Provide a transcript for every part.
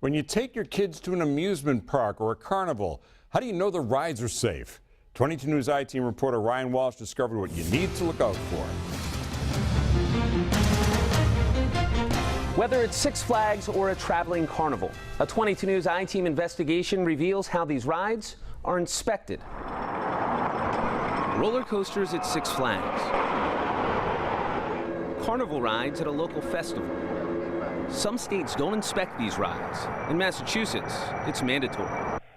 When you take your kids to an amusement park or a carnival, how do you know the rides are safe? 22 News I-Team reporter Ryan Walsh discovered what you need to look out for. Whether it's Six Flags or a traveling carnival, a 22 News I-Team investigation reveals how these rides are inspected. Roller coasters at Six Flags. Carnival rides at a local festival. Some states don't inspect these rides. In Massachusetts, it's mandatory.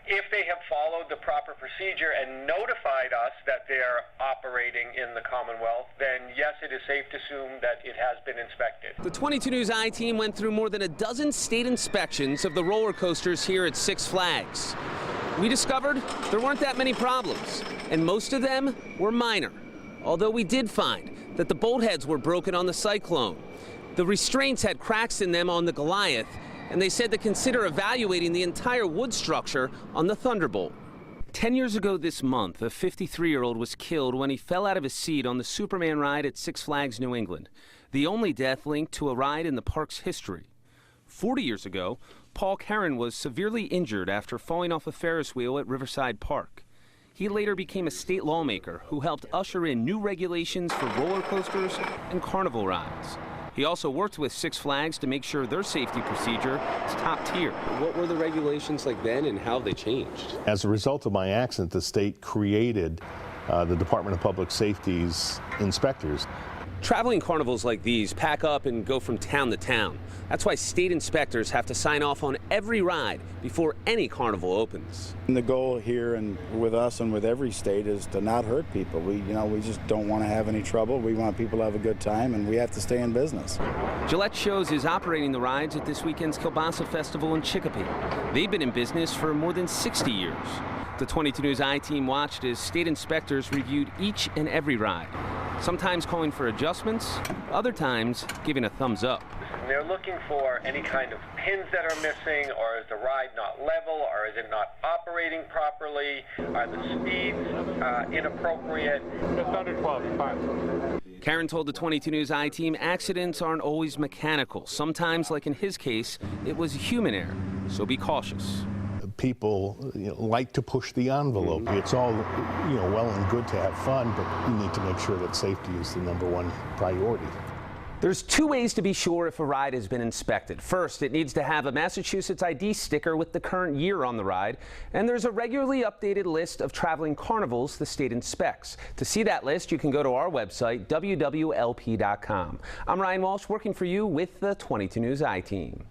If they have followed the proper procedure and notified us that they're operating in the Commonwealth, then yes, it is safe to assume that it has been inspected. The 22 News I-Team went through more than a dozen state inspections of the roller coasters here at Six Flags. We discovered there weren't that many problems, and most of them were minor. Although we did find that the bolt heads were broken on the Cyclone. The restraints had cracks in them on the Goliath, and they said to consider evaluating the entire wood structure on the Thunderbolt. 10 years ago this month, a 53-year-old was killed when he fell out of his seat on the Superman ride at Six Flags New England, the only death linked to a ride in the park's history. 40 years ago, Paul Karen was severely injured after falling off a Ferris wheel at Riverside Park. He later became a state lawmaker who helped usher in new regulations for roller coasters and carnival rides. He also worked with Six Flags to make sure their safety procedure is top tier. What were the regulations like then and how have they changed? As a result of my accident, the state created the Department of Public Safety's inspectors. Traveling carnivals like these pack up and go from town to town. That's why state inspectors have to sign off on every ride before any carnival opens. And the goal here and with us and with every state is to not hurt people. We just don't want to have any trouble. We want people to have a good time, and we have to stay in business. Gillette Shows is operating the rides at this weekend's Kielbasa Festival in Chicopee. They've been in business for more than 60 years. The 22 News I-Team watched as state inspectors reviewed each and every ride, sometimes calling for adjustments, other times giving a thumbs up. They're looking for any kind of pins that are missing, or is the ride not level, or is it not operating properly? Are the speeds inappropriate? Just under 12, fine. Karen told the 22 News I-Team accidents aren't always mechanical. Sometimes, like in his case, it was human error, so be cautious. People like to push the envelope. It's all well and good to have fun, but you need to make sure that safety is the #1 priority. There's two ways to be sure if a ride has been inspected. First, it needs to have a Massachusetts ID sticker with the current year on the ride, and there's a regularly updated list of traveling carnivals the state inspects. To see that list, you can go to our website, wwlp.com. I'm Ryan Walsh, working for you with the 22 News I-Team.